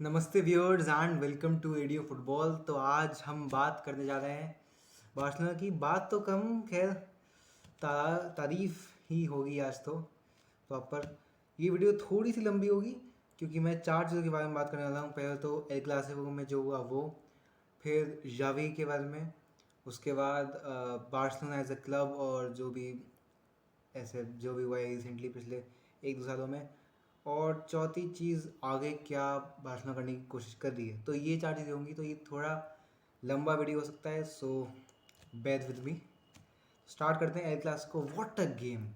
नमस्ते viewers and welcome to Adio football. तो आज हम बात करने जा रहे हैं बार्सिलोना की। बात तो कम, खैर तारीफ ही होगी आज तो प्रॉपर। ये वीडियो थोड़ी सी लंबी होगी क्योंकि मैं चार चीज़ों के बारे में बात करने वाला हूँ। पहले तो एल क्लासिको में जो हुआ वो, फिर जावी के बारे में, उसके बाद बार्सिलोना एज अ क्लब और जो भी ऐसे जो भी हुआ है रिसेंटली पिछले एक दो सालों में, और चौथी चीज़ आगे क्या बार्सिलोना करने की कोशिश कर रही है। तो ये चार चीज़ें होंगी, तो ये थोड़ा लंबा वीडियो हो सकता है, सो बेयर विद मी। स्टार्ट करते हैं El Clasico. What a game,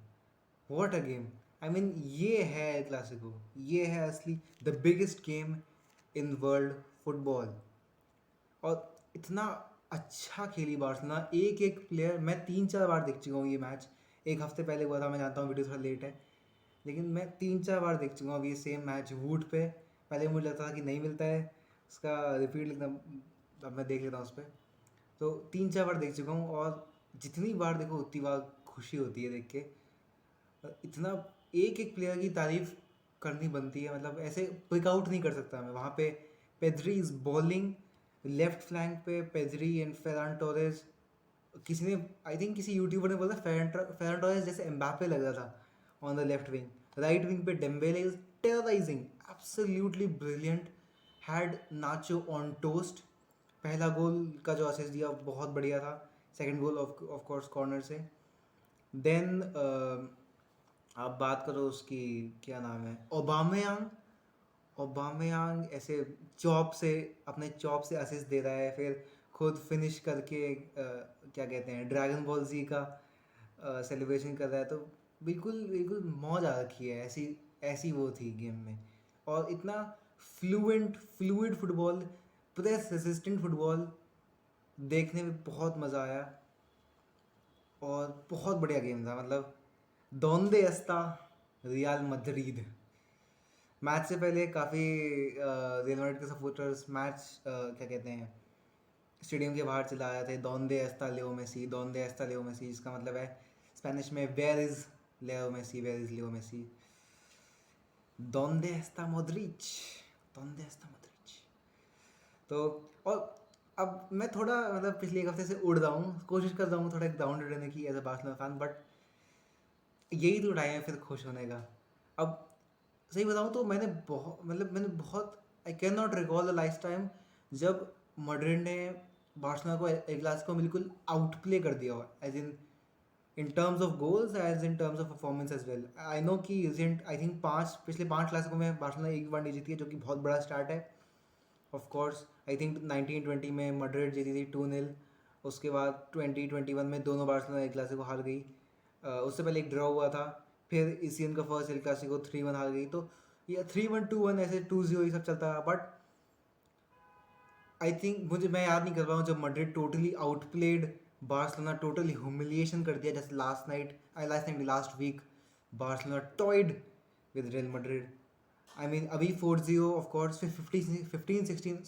what a game. I mean ये है एल क्लासिको, ये है असली the biggest game in world football. और इतना अच्छा खेली बार्सिलोना, एक एक प्लेयर। मैं तीन चार बार देख चुका हूँ ये मैच। एक हफ्ते पहले हुआ था, मैं जानता हूँ वीडियो थोड़ा लेट है, लेकिन मैं तीन चार बार देख चुका हूँ अब ये सेम मैच वूट पे। पहले मुझे लगता था कि नहीं मिलता है, उसका रिपीट एकदम, अब मैं देख लेता हूँ उस पर। तो तीन चार बार देख चुका हूँ, और जितनी बार देखो उतनी बार खुशी होती है देख के। इतना एक एक प्लेयर की तारीफ करनी बनती है, मतलब ऐसे पिक आउट नहीं कर सकता मैं वहाँ पे। Pedri is bowling left flank पे, पेद्री एंड फेरान टोरेस। किसी ने, आई थिंक किसी यूट्यूबर ने बोला फेरान टोरेस जैसे एम्बापे लग रहा था on the left wing. Right wing पे Dembele is terrorising, absolutely brilliant, had nacho on toast. पहला गोल का जो असिस्ट दिया बहुत बढ़िया था। Second goal of course corner से। देन आप बात करो उसकी, क्या नाम है, ओबामेयांग। ओबामेयांग ऐसे चॉप से, अपने चॉप से असिस्ट दे रहा है, फिर खुद फिनिश करके क्या कहते हैं, ड्रैगन बॉल जी का सेलिब्रेशन कर रहा है। तो बिल्कुल बिल्कुल मौज आ रखी है, ऐसी ऐसी वो थी गेम में। और इतना fluid football, press resistant football देखने में बहुत मज़ा आया। और बहुत बढ़िया गेम था, मतलब डोंदे एस्ता रियल मद्रिद। मैच से पहले काफ़ी रियल मैड्रिड के सपोर्टर्स मैच क्या कहते हैं, स्टेडियम के बाहर चला आए थे, डोंदे एस्ता लियो मेसी, डोंदे एस्ता लियो मेसी, जिसका मतलब है स्पेनिश में where is Leo Messi, where is Leo Messi, डोंदे एस्ता मोद्रिच, डोंदे एस्ता मोद्रिच। तो और अब मैं थोड़ा, मतलब पिछले एक हफ्ते से उड़ रहा हूँ, कोशिश कर रहा हूँ थोड़ा ग्राउंड रहने की as a Barcelona fan, but यही तो टाइम है फिर खुश होने का। अब सही बताऊँ तो मैंने बहुत I can not recall the last time जब मैड्रिड ने बार्सिलोना को एक क्लास को बिल्कुल आउट प्ले कर दिया हो, as in terms of goals as in terms of performance as well. I know कि रिसेंट आई थिंक पिछले पाँच क्लासिकों में बार्सिलोना एक बार नहीं जीती है, जो कि बहुत बड़ा स्टार्ट है। ऑफ कोर्स आई थिंक 1920 में मैड्रिड जीती थी 2-0। उसके बाद 2021 में दोनों बार्सिलोना एक क्लासिको हार गई। उससे पहले एक ड्रॉ हुआ था, फिर इस सीजन का फर्स्ट एल क्लासिको 3-1 हार गई। तो ये 3-1 2-1 ऐसे 2-0 ये सब चलता रहा। बट आई थिंक, मैं याद नहीं कर रहा हूँ जब Madrid totally outplayed Barcelona, totally humiliation कर दिया, जैसे last week Barcelona toyed with Real Madrid. I mean अभी 4-0 ऑफ कोर्स, फिर 15-16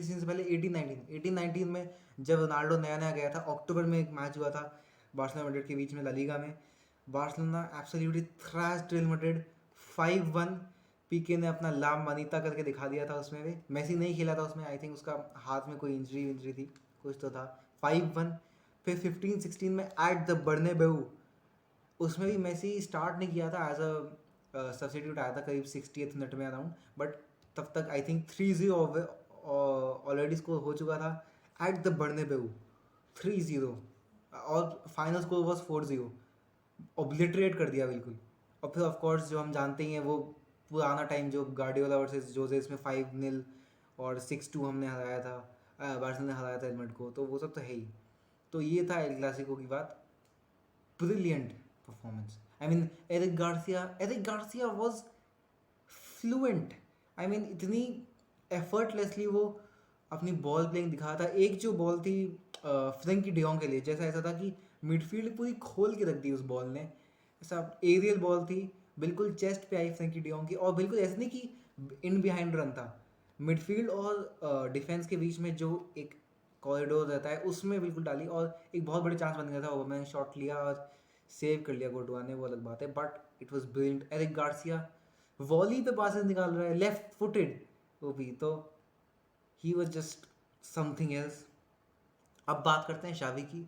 से पहले 18-19 में जब रोनाल्डो नया नया गया था, अक्टूबर में एक मैच हुआ था बार्सिलोना मैड्रिड के बीच में ला लीगा में। Barcelona absolutely thrashed real Madrid 5-1। पीके ने अपना ला मानिता करके दिखा दिया था उसमें भी। मेसी नहीं खेला था उसमें, आई थिंक उसका हाथ में कोई इंजरी थी, कुछ तो था। 5-1। फिर 15-16 में एट द बर्नेब्यू, उसमें भी मेसी स्टार्ट नहीं किया था, एज अ सब्सिट्यूट आया था करीब 60th मिनट में अराउंड। बट तब तक आई थिंक 3-0 ऑलरेडी स्कोर हो चुका था एट द बर्नेब्यू, 3-0। और फाइनल स्कोर वॉज 4-0, ऑब्लिटरेट कर दिया बिल्कुल। और फिर ऑफ कोर्स जो हम जानते ही हैं, वो पुराना टाइम जो गार्डियोला वर्सेस जोसे, इसमें 5-0 और 6-2 हमने हराया था, बार्सिलोना ने हराया था एडमंड को, तो वो सब तो है ही। तो ये था एल क्लासिको की बात। Brilliant performance. I mean Eric Garcia was fluent. I mean इतनी एफर्टलेसली वो अपनी बॉल प्लेइंग दिखा था। एक जो बॉल थी फ्रेंकी डियोंग के लिए, जैसा ऐसा था कि मिडफील्ड पूरी खोल के रख दी उस बॉल ने। ऐसा एरियल बॉल थी, बिल्कुल चेस्ट पे आई फ्रेंकी डियोंग की, और बिल्कुल ऐसा नहीं कि इन बिहाइंड रन था, मिडफील्ड और डिफेंस के बीच में जो एक कॉरिडोर रहता है उसमें बिल्कुल डाली, और एक बहुत बड़ी चांस बन गया था। मैंने शॉट लिया और सेव कर लिया कोर्टुआ ने, वो अलग बात है, but it was brilliant. Eric Garcia volley पे पासेस निकाल रहा है, लेफ्ट फुटेड, वो भी तो he was just something else. अब बात करते हैं शावी की।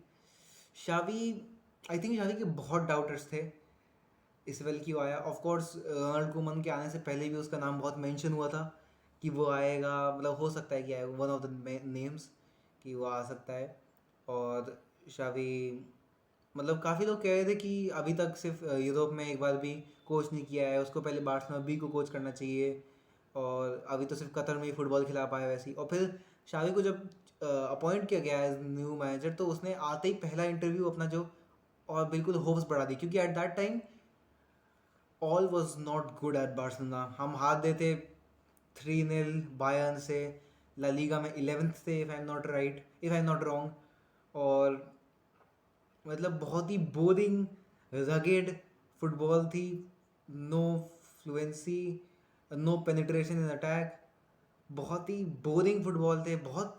शावी, आई थिंक शावी के बहुत डाउटर्स थे इस वेल की वो आया। ऑफ कोर्स रोनाल्ड कोमन के आने से पहले भी उसका नाम बहुत मेंशन हुआ था कि वो आएगा, मतलब हो सकता है कि आए, वन ऑफ द नेम्स कि वो आ सकता है। और शावी, मतलब काफ़ी लोग कह रहे थे कि अभी तक सिर्फ यूरोप में एक बार भी कोच नहीं किया है, उसको पहले बार्सिलोना बी को कोच करना चाहिए, और अभी तो सिर्फ कतर में ही फुटबॉल खिला पाया वैसे। और फिर शावी को जब अपॉइंट किया गया एज न्यू मैनेजर, तो उसने आते ही पहला इंटरव्यू अपना जो, और बिल्कुल होप्स बढ़ा दी, क्योंकि at that time all was not good at Barcelona. हम हार देते 3-0 बायर्न से, ला लीगा में 11th थे, if I am not right, if I am not wrong. और मतलब बहुत ही बोरिंग रगेड फुटबॉल थी, no fluency, no penetration in attack, बहुत ही बोरिंग फुटबॉल थे, बहुत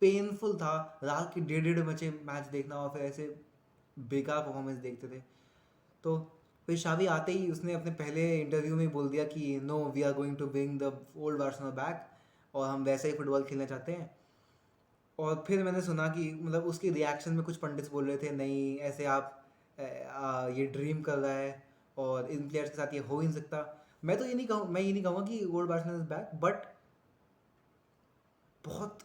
पेनफुल था। रात के 1:30 बजे मैच देखना और फिर ऐसे बेकार परफॉर्मेंस देखते थे। तो फिर शावी आते ही उसने अपने पहले इंटरव्यू में ही बोल दिया कि no, we are going to bring the old Barcelona back, और हम वैसे ही फुटबॉल खेलना चाहते हैं। और फिर मैंने सुना कि मतलब उसके रिएक्शन में कुछ पंडित्स बोल रहे थे नहीं ऐसे आप ये ड्रीम कर रहा है और इन प्लेयर्स के साथ ये हो ही नहीं सकता। मैं ये नहीं कहूँगा कि old Barcelona is back, but बहुत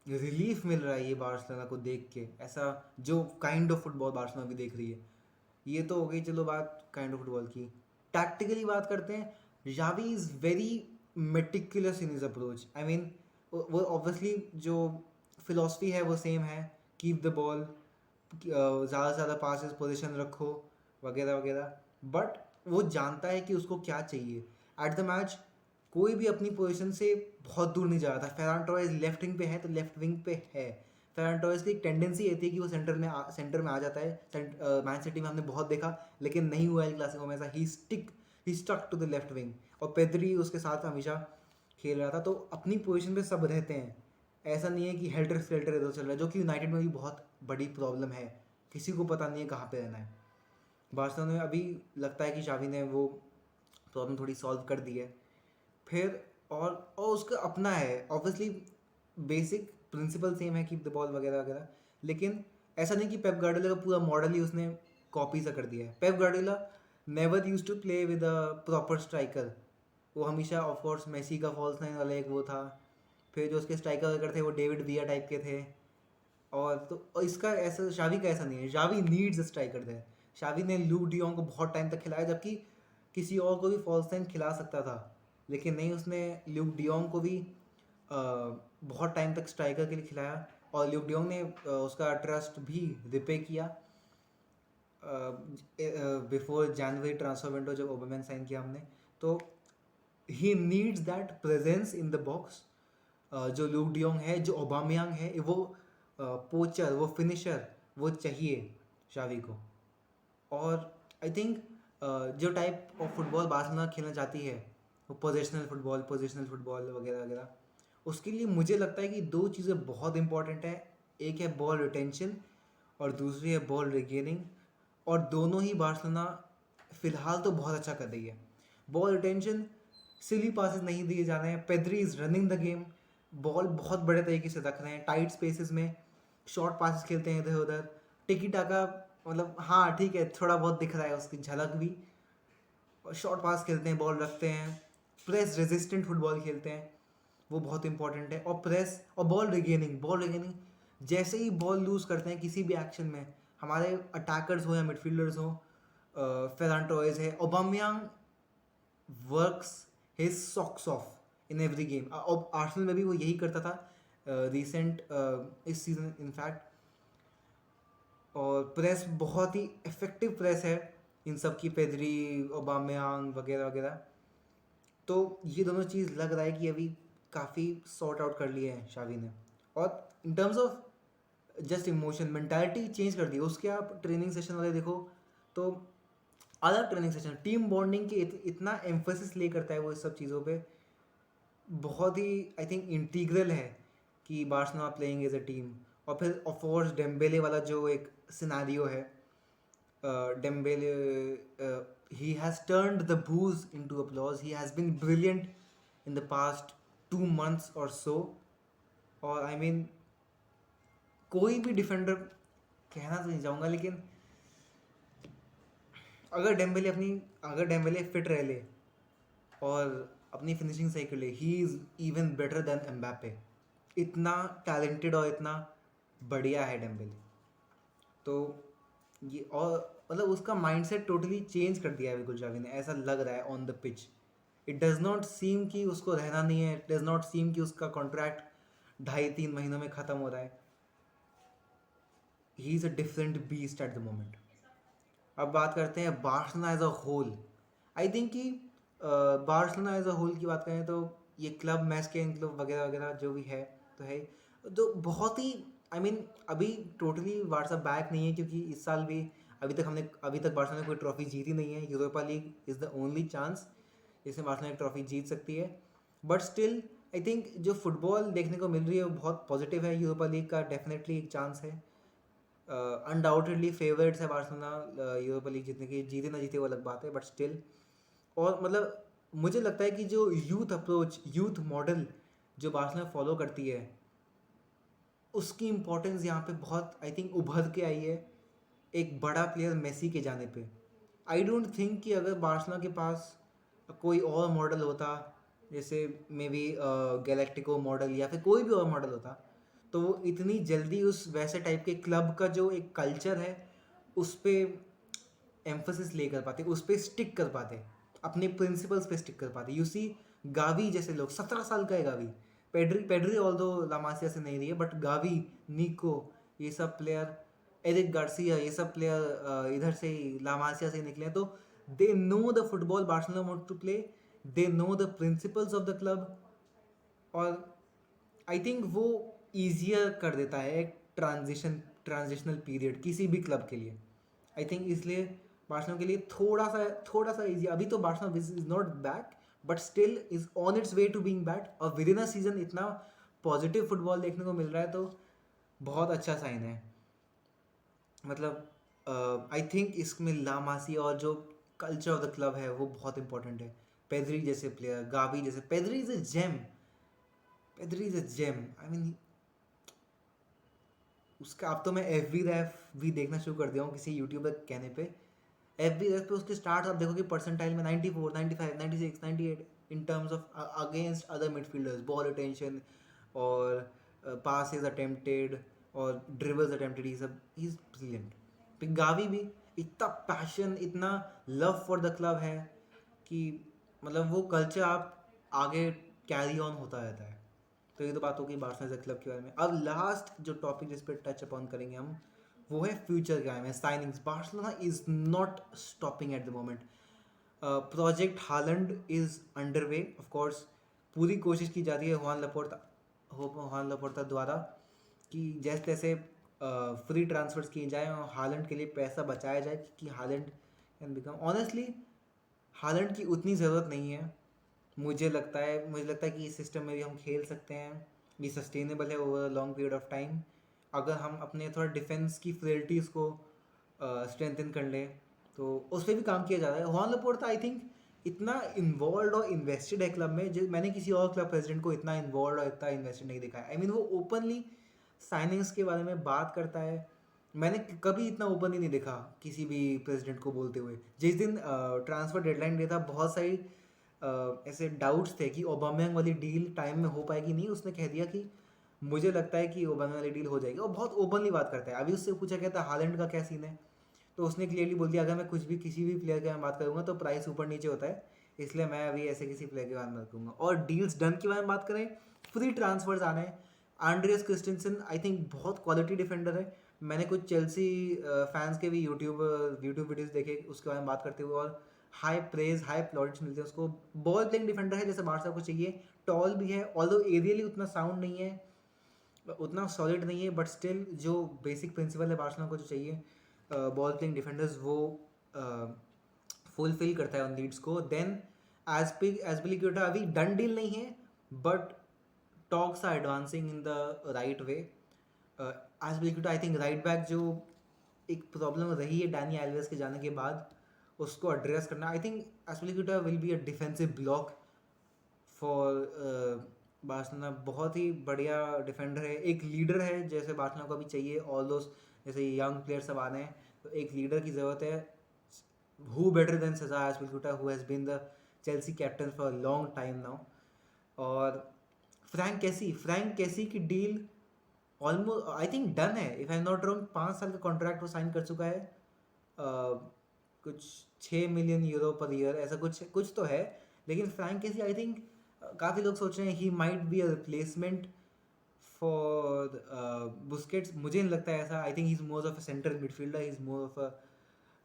रिलीफ मिल रहा है ये बार्सिलोना को देख के, ऐसा जो काइंड ऑफ फुटबॉल बार्सिलोना भी देख रही है। ये तो हो गई चलो बात काइंड ऑफ फुटबॉल की। टैक्टिकली बात करते हैं, Xavi is very meticulous in his approach. I mean वो ऑब्वियसली जो फिलॉसफी है वो सेम है, कीप द बॉल, ज़्यादा से ज़्यादा पासिस पोजीशन रखो वगैरह वगैरह, बट वो जानता है कि उसको क्या चाहिए एट द मैच। कोई भी अपनी पोजीशन से बहुत दूर नहीं जा रहा था। फेरान टोरेस लेफ्ट विंग पे है तो लेफ्ट विंग पे है। फेरान टोरेस की एक टेंडेंसी रहती है कि वो सेंटर में आ जाता है। मैन सिटी में हमने बहुत देखा, लेकिन नहीं हुआ एल क्लासिको में ऐसा। He stuck to the left wing, और पेद्री उसके साथ हमेशा खेल रहा था। तो अपनी पोजीशन पे सब रहते हैं, ऐसा नहीं है कि हेल्टर स्केल्टर इधर चल रहा है, जो कि यूनाइटेड में भी बहुत बड़ी प्रॉब्लम है, किसी को पता नहीं है कहाँ पे रहना है। बार्सिलोना में अभी लगता है कि शावी ने वो प्रॉब्लम थोड़ी सॉल्व कर दी है। फिर और उसका अपना है ऑब्वियसली, बेसिक प्रिंसिपल सेम है, कीप द बॉल वगैरह वगैरह, लेकिन ऐसा नहीं कि पेप गार्डियोला का पूरा मॉडल ही उसने कॉपी सा कर दिया है। Pep Guardiola never use to play with a proper striker. वो हमेशा ऑफ कोर्स मेसी का फॉल्स नाइन वाला एक वो था, फिर जो उसके स्ट्राइकर वगैरह थे वो डेविड विया टाइप के थे। और इसका ऐसा, शावी का ऐसा नहीं है। शावी नीड्स अ स्ट्राइकर थे। शावी ने लूक डियोंग को बहुत टाइम तक खिलाया, जबकि किसी और को भी फॉल्स नाइन खिला सकता था, लेकिन नहीं, उसने ल्यूक डियोंग को भी बहुत टाइम तक स्ट्राइकर के लिए खिलाया। और ल्यूक डियोंग ने उसका ट्रस्ट भी रिपे किया बिफोर जनवरी ट्रांसफर विंडो, जब ओबामेंग साइन किया हमने। तो he needs that presence in the box. जो ल्यूक डियोंग है, जो ओबामेयांग है, वो पोचर, वो फिनिशर, वो चाहिए शावी को। और आई थिंक जो टाइप ऑफ फुटबॉल बार्सिलोना खेलना चाहती है, वो पोजिशनल फुटबॉल वगैरह वगैरह, उसके लिए मुझे लगता है कि दो चीज़ें बहुत इंपॉर्टेंट है। एक है बॉल रिटेंशन और दूसरी है बॉल रिगेनिंग, और दोनों ही बार्सिलोना फ़िलहाल तो बहुत अच्छा कर रही है। बॉल रिटेंशन, सिली पासेस नहीं दिए जा रहे हैं, Pedri is running the game, ball बहुत बड़े तरीके से रख रहे हैं, टाइट स्पेसेस में शॉर्ट पासेस खेलते हैं इधर उधर, टिकी टाका, मतलब हाँ ठीक है, थोड़ा बहुत दिख रहा है उसकी झलक भी। शॉर्ट पास खेलते हैं, बॉल रखते हैं, प्रेस रेजिस्टेंट फुटबॉल खेलते हैं, वो बहुत इंपॉर्टेंट है। और प्रेस और बॉल रिगेनिंग, जैसे ही बॉल लूज़ करते हैं किसी भी एक्शन में, हमारे अटैकर्स हो या मिडफील्डर्स हो, फेरान टोरेस है, Aubameyang works his socks of in every game. और आर्सेनल में भी वो यही करता था रिसेंट इस सीजन इनफैक्ट। और प्रेस बहुत ही इफेक्टिव प्रेस है इन सब की, पेद्री, ओबामेयांग वगैरह वगैरह। तो ये दोनों चीज़ लग रहा है कि अभी काफ़ी सॉर्ट आउट कर लिए हैं शावी ने। और इन terms of just emotion, mentality change कर दी उसके। आप ट्रेनिंग सेशन वाले देखो तो अलग ट्रेनिंग सेशन, टीम बॉन्डिंग के इतना एम्फोसिस ले करता है वो इस सब चीज़ों पे, बहुत ही आई थिंक इंटीग्रल है कि Barcelona playing as a team. और फिर ऑफ कोर्स डेम्बेले वाला जो एक सिनारियो है, Dembele, he has turned the boos into applause. He has been brilliant in the past 2 months or so. और आई मीन कोई भी डिफेंडर कहना तो नहीं चाहूँगा, लेकिन अगर डेम्बेले फिट रह ले और अपनी फिनिशिंग सही कर ले, he is even better than Mbappe. इतना टैलेंटेड और इतना बढ़िया है डेम्बेले. तो ये और मतलब उसका माइंडसेट टोटली चेंज कर दिया है बिल्कुल जावी ने, ऐसा लग रहा है on the pitch. It does not seem कि उसको रहना नहीं है. इट डज़ नॉट सीम कि उसका कॉन्ट्रैक्ट 2.5-3 महीनों में ख़त्म हो रहा है. He is a different beast at the moment. अब बात करते हैं Barcelona as a whole. I think कि बार्सिलोना एज अ होल की बात करें तो ये क्लब मैस्केन क्लब वगैरह वगैरह जो भी है तो है, तो बहुत ही आई मीन अभी टोटली बार्सा बैक नहीं है, क्योंकि इस साल भी अभी तक बार्सिलोना ने कोई ट्रॉफी जीती नहीं है. Europa league is the only chance जिसमें बार्सिलोना एक ट्रॉफी जीत सकती है. बट स्टिल आई थिंक जो फुटबॉल देखने को मिल रही है वो बहुत पॉजिटिव है. यूरोपा लीग का डेफिनेटली एक चांस है. अनडाउटेडली फेवरेट्स है बार्सिलोना यूरोपा लीग जीतने की. जीते ना जीते वो अलग बात है, बट स्टिल. और मतलब मुझे लगता है कि जो यूथ अप्रोच, यूथ मॉडल जो बार्सिलोना फॉलो करती है, उसकी इम्पोर्टेंस यहाँ पे बहुत आई थिंक उभर के आई है एक बड़ा प्लेयर मेसी के जाने पे. आई डोंट थिंक कि अगर बार्सिलोना के पास कोई और मॉडल होता, जैसे मे बी गैलेक्टिको मॉडल या फिर कोई भी और मॉडल होता, तो वो इतनी जल्दी उस वैसे टाइप के क्लब का जो एक कल्चर है उस पर एम्फोसिस ले कर पाते, उस पर स्टिक कर पाते, अपने प्रिंसिपल्स पे स्टिक कर पाते. यू सी गावी जैसे लोग, 17 साल का है गावी. पेड्री ऑल दो लामासिया से नहीं रही है, बट गावी, निको, ये सब प्लेयर, एरिक गार्सिया, ये सब प्लेयर इधर से ही लामासिया से निकले हैं. तो they know the football Barcelona want to play, they know the principles of the club. और आई थिंक वो ईजियर कर देता है एक ट्रांजिशनल पीरियड किसी भी क्लब के लिए. आई थिंक इसलिए बार्सिलोना के लिए थोड़ा सा ईजी. अभी तो Barcelona is not back, but still is on its way to being back. और विद इन अ सीजन इतना पॉजिटिव फुटबॉल देखने को मिल रहा है, तो बहुत अच्छा साइन है. मतलब आई थिंक इसमें लामासी और जो कल्चर ऑफ द क्लब है वो बहुत इंपॉर्टेंट है. पेद्री जैसे प्लेयर, गावी जैसे, Pedri is a gem. Pedri is a gem. I mean उसका अब तो मैं एफ बी रैफ भी देखना शुरू कर दिया हूँ किसी यूट्यूबर के कहने पे. एफ बी रैफ पे उसके स्टार्ट आप देखोगे परसेंटाइल में 94, 95, 96, 98 इन terms of against other midfielders, ball retention और पासेस अटेम्प्टेड और ड्रिबल्स अटेम्प्टेड, ये सब ही इज ब्रिलियंट. फिर गावी भी इतना पैशन, इतना लव फॉर द क्लब है कि मतलब वो कल्चर आप आगे कैरी ऑन होता रहता है. तो ये तो बात होगी बार्सिलोना क्लब के बारे में. अब लास्ट जो टॉपिक जिस पर टच अपॉन करेंगे हम, वो है फ्यूचर के बारे में, signings. Barcelona is not stopping eight the moment. Project Holland is under way. Of course पूरी कोशिश की जा रही है हुआन लपोर्ता द्वारा कि जैसे तैसे फ्री ट्रांसफर्स किए जाएँ और हालैंड के लिए पैसा बचाया जाए कि Holland can become. Honestly Holland की उतनी ज़रूरत नहीं है. मुझे लगता है कि इस सिस्टम में भी हम खेल सकते हैं. ये सस्टेनेबल है over a long period of time. अगर हम अपने थोड़ा डिफेंस की फ्रेलिटीज़ को स्ट्रेंथन कर लें तो उस पर भी काम किया जा रहा है. हुआन लपोर्ता आई थिंक इतना इन्वॉल्व और इन्वेस्टेड है क्लब में, जो मैंने किसी और क्लब प्रेसिडेंट को इतना इन्वॉल्व और इतना इन्वेस्टेड नहीं देखा है. आई मीन वो ओपनली साइनिंग्स के बारे में बात करता है. मैंने कभी इतना ओपनली नहीं देखा किसी भी प्रेसिडेंट को बोलते हुए. जिस दिन ट्रांसफ़र डेडलाइन डे था, बहुत सारी ऐसे डाउट्स थे कि ओबामेंग वाली डील टाइम में हो पाएगी नहीं. उसने कह दिया कि मुझे लगता है कि ओबामेंग वाली डील हो जाएगी, और बहुत ओपनली बात करता है. अभी उससे पूछा गया था हालैंड का क्या सीन है, तो उसने क्लियरली बोल दिया अगर मैं कुछ भी किसी भी प्लेयर के बारे में बात करूँगा तो प्राइस ऊपर नीचे होता है, इसलिए मैं अभी ऐसे किसी प्लेयर के बारे में बात करूँगा. और डील्स डन के बारे में बात करें, फ्री ट्रांसफर्स आ रहे हैं. आंड्रियस क्रिस्टेंसन आई थिंक बहुत क्वालिटी डिफेंडर है. मैंने कुछ चेल्सी फैंस के भी यूट्यूब वीडियोज़ देखे उसके बारे में बात करते हुए, और हाई प्रेज, हाई प्लॉट्स मिलते हैं उसको. बॉल प्लेइंग डिफेंडर है जैसे बार्सा को चाहिए. टॉल भी है, ऑल्दो एरियली उतना साउंड नहीं है, उतना सॉलिड नहीं है, बट स्टिल जो बेसिक प्रिंसिपल है बार्सिलोना को जो चाहिए बॉल प्लेइंग डिफेंडर्स, वो फुलफिल करता है उन नीड्स को. देन एजपिलिक्यूटा अभी डन डील नहीं है, but talks are advancing in the right way. Azpilicueta I think right back जो एक प्रॉब्लम रही है डैनी एल्वेस के जाने के बाद, उसको एड्रेस करना। I think Azpilicueta will be a defensive block for Barcelona. बहुत ही बढ़िया डिफेंडर है, एक लीडर है जैसे बार्सिलोना को भी चाहिए। ऑल दोस जैसे यंग प्लेयर सब आ रहे हैं तो एक लीडर की ज़रूरत है। Who better than Cesar Azpilicueta who has been the Chelsea captain for a long time now. और फ्रैंक कैसी की deal almost I think done है, if I am not wrong. 5 साल का कॉन्ट्रैक्ट वो साइन कर चुका है। कुछ 6 मिलियन यूरो पर ईयर ऐसा कुछ कुछ तो है। लेकिन फ्रैंक कैसी आई थिंक काफ़ी लोग सोच रहे हैं he might be a replacement for Busquets. मुझे नहीं लगता है ऐसा। I think he is more of a central midfielder, he is more of a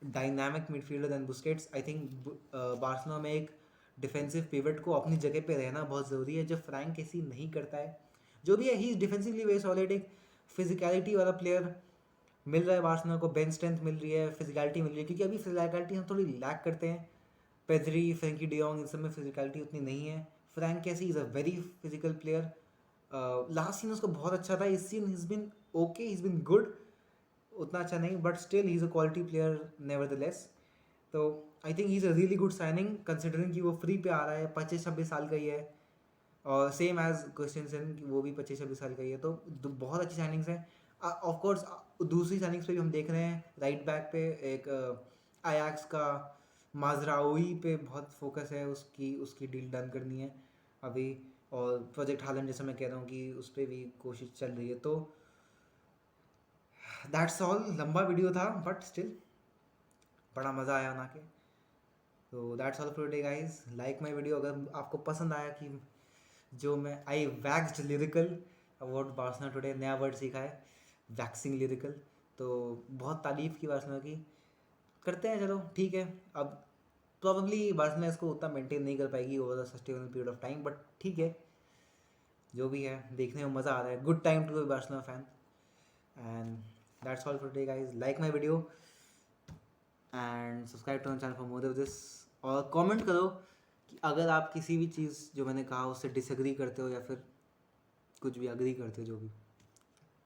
dynamic midfielder than Busquets. I think Barcelona में एक डिफेंसिव पिवट को अपनी जगह पे रहना बहुत ज़रूरी है, जो फ्रैंक कैसी नहीं करता है। जो भी है he is defensively very solid, एक फिजिकलिटी वाला प्लेयर मिल रहा है बार्सिलोना को। बेंच स्ट्रेंथ मिल रही है, फिजिकलिटी मिल रही है, क्योंकि अभी फिजिकलिटी हम थोड़ी लैक करते हैं। पेद्री, फ्रैंकी डियोंग, इन सब में फिजिकलिटी उतनी नहीं है। Franck Kessie is a very physical player. Last season उसको बहुत अच्छा था, इस season is been okay, is been good, उतना अच्छा नहीं, but still he is a quality player nevertheless. तो I think he is a really good signing considering कि वो फ्री पे आ रहा है, 25-26 साल का ही है। और सेम एज क्रिस्टियनसन, वो भी 25-26 साल का ही है। तो बहुत अच्छी साइनिंग्स हैं। ऑफ कोर्स दूसरी साइनिंग्स पे भी हम देख रहे हैं, राइट बैक पे एक आयाक्स का माजराउई पे बहुत फोकस है, उसकी उसकी डील डन करनी है अभी। और प्रोजेक्ट हालैंड जैसा मैं कह रहा हूँ कि उस पर भी कोशिश चल रही है। तो दैट्स ऑल। लंबा वीडियो था बट स्टिल बड़ा मज़ा आया बना के। तो that's all for today guys. Like my video अगर आपको पसंद आया कि जो मैं I waxed lyrical about Barcelona today, नया वर्ड सीखा है, वैक्सिंग लिरिकल। तो बहुत तारीफ़ की बार्सिलोना की, करते हैं, चलो ठीक है। अब प्रॉब्लली बार्सिलोना इसको उतना मेंटेन नहीं कर पाएगी over the sustainable period of time, but ठीक है, जो भी है देखने में मज़ा आ रहा है। Good time to be Barcelona fan. And that's all for today guys. Like my video and subscribe to my channel for more of this. और कमेंट करो कि अगर आप किसी भी चीज़ जो मैंने कहा उससे डिसएग्री करते हो या फिर कुछ भी अग्री करते हो, जो भी।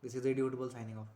This is radio football signing off.